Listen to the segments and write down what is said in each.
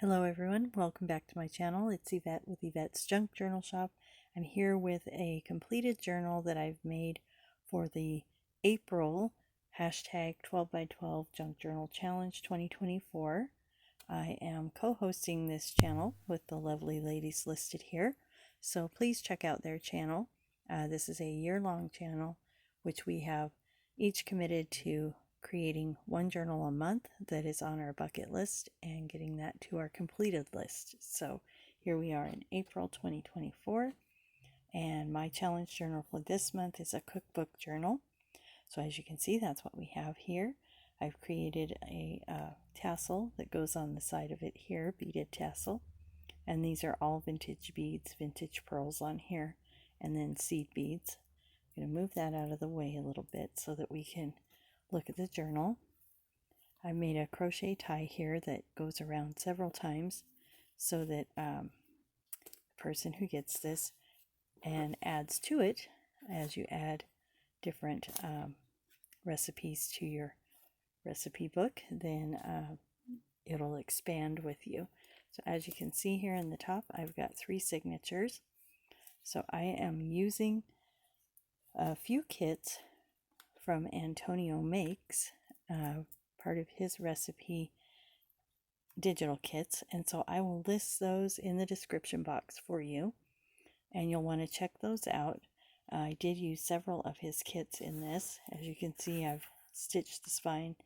Hello everyone, welcome back to my channel. It's Yvette with Yvette's Junk Journal Shop. I'm here with a completed journal that I've made for the April hashtag 12 by 12 Junk Journal Challenge 2024. I am co-hosting this channel with the lovely ladies listed here, so please check out their channel. This is a year-long channel which we have each committed to creating one journal a month that is on our bucket list and getting that to our completed list. So here we are in April 2024, and my challenge journal for this month is a cookbook journal. So as you can see, that's what we have here. I've created a tassel that goes on the side of it here, beaded tassel, and these are all vintage beads, vintage pearls on here, and then seed beads. I'm going to move that out of the way a little bit so that we can look at the journal. I made a crochet tie here that goes around several times so that the person who gets this and adds to it, as you add different recipes to your recipe book, then it'll expand with you. So as you can see here in the top, I've got 3 signatures. So I am using a few kits from Antonio Makes, part of his recipe digital kits, and so I will list those in the description box for you, and you'll want to check those out. I did use several of his kits in this. As you can see, I've stitched the spine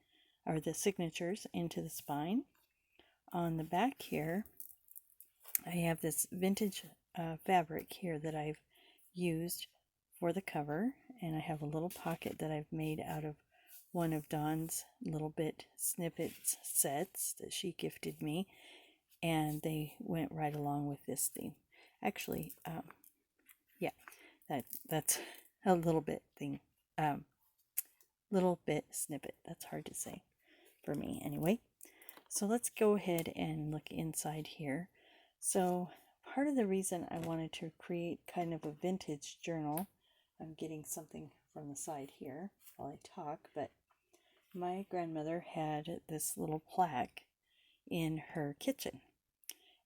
or the signatures into the spine. On the back here, I have this vintage fabric here that I've used for the cover, and I have a little pocket that I've made out of one of Dawn's little bit snippets sets that she gifted me, and they went right along with this theme. Actually, yeah, that's a little bit thing, little bit snippet. That's hard to say for me anyway. So let's go ahead and look inside here. So part of the reason I wanted to create kind of a vintage journal, I'm getting something from the side here while I talk, but my grandmother had this little plaque in her kitchen,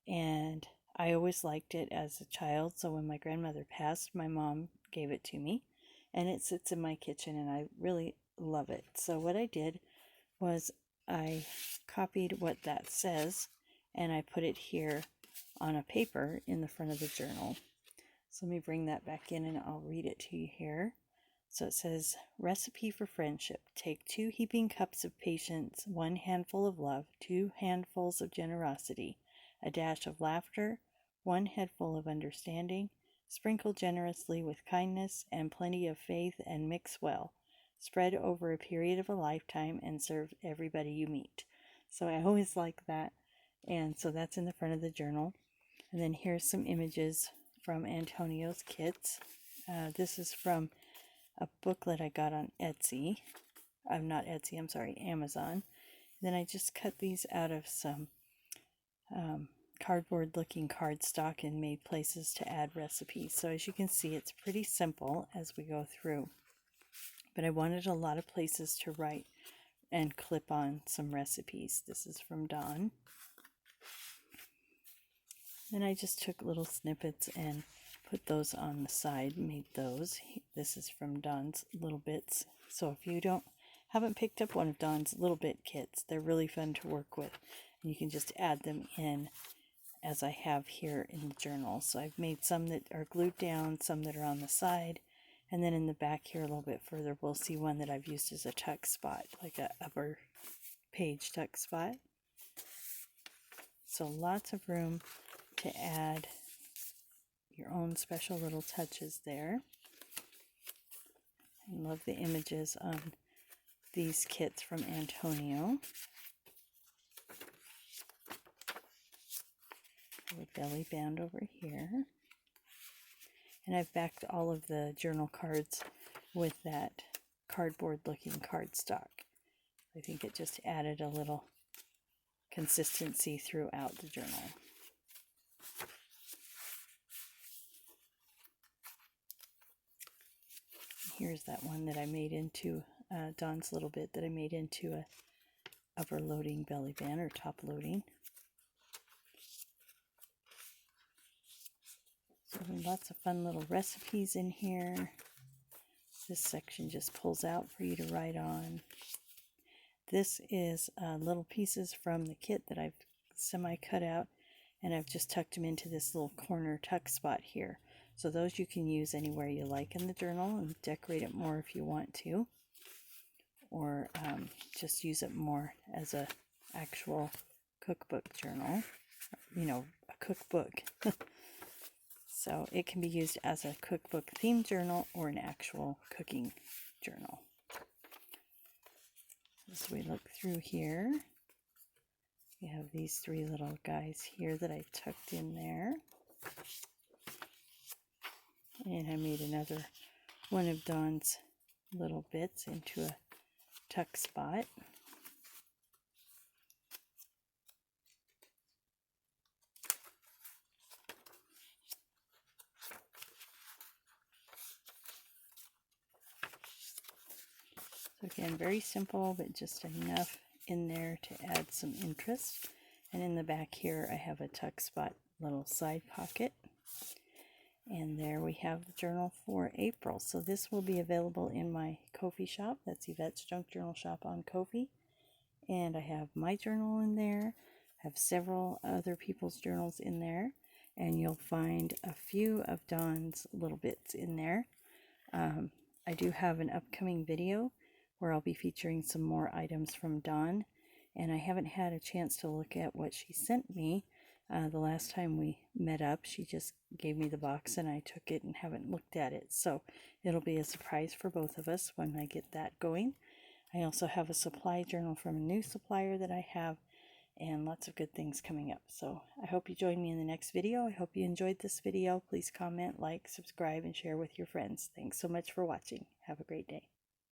and I always liked it as a child. So when my grandmother passed, my mom gave it to me, and it sits in my kitchen, and I really love it. So what I did was I copied what that says, and I put it here on a paper in the front of the journal. So let me bring that back in and I'll read it to you here. So it says, recipe for friendship. Take 2 heaping cups of patience, 1 handful of love, 2 handfuls of generosity, a dash of laughter, 1 headful of understanding. Sprinkle generously with kindness and plenty of faith and mix well. Spread over a period of a lifetime and serve everybody you meet. So I always like that. And so that's in the front of the journal. And then here's some images from Antonio's kits. This is from a booklet I got on Etsy. Not Etsy, I'm sorry, Amazon. Then I just cut these out of some cardboard looking cardstock and made places to add recipes. So as you can see, it's pretty simple as we go through. But I wanted a lot of places to write and clip on some recipes. This is from Dawn. Then I just took little snippets and put those on the side, made those. This is from Dawn's Little Bits. So if you haven't picked up one of Dawn's Little Bit kits, they're really fun to work with. And you can just add them in as I have here in the journal. So I've made some that are glued down, some that are on the side. And then in the back here a little bit further, we'll see one that I've used as a tuck spot, like a upper page tuck spot. So lots of room to add your own special little touches there. I love the images on these kits from Antonio. A belly band over here. And I've backed all of the journal cards with that cardboard looking cardstock. I think it just added a little consistency throughout the journal. Here's that one that I made into Dawn's Little Bit that I made into a upper loading belly band or top loading. Lots of fun little recipes in here. This section just pulls out for you to write on. This is little pieces from the kit that I've semi-cut out, and I've just tucked them into this little corner tuck spot here. So those you can use anywhere you like in the journal and decorate it more if you want to, or just use it more as a actual cookbook journal, you know, a cookbook. So it can be used as a cookbook themed journal or an actual cooking journal. As we look through here, we have these three little guys here that I tucked in there. And I made another one of Dawn's little bits into a tuck spot. So again, very simple, but just enough in there to add some interest. And in the back here, I have a tuck spot little side pocket. And there we have the journal for April. So this will be available in my Ko-fi shop. That's Yvette's Junk Journal Shop on Ko-fi. And I have my journal in there. I have several other people's journals in there. And you'll find a few of Dawn's little bits in there. I do have an upcoming video where I'll be featuring some more items from Dawn. And I haven't had a chance to look at what she sent me. The last time we met up, she just gave me the box and I took it and haven't looked at it. So it'll be a surprise for both of us when I get that going. I also have a supply journal from a new supplier that I have, and lots of good things coming up. So I hope you join me in the next video. I hope you enjoyed this video. Please comment, like, subscribe, and share with your friends. Thanks so much for watching. Have a great day.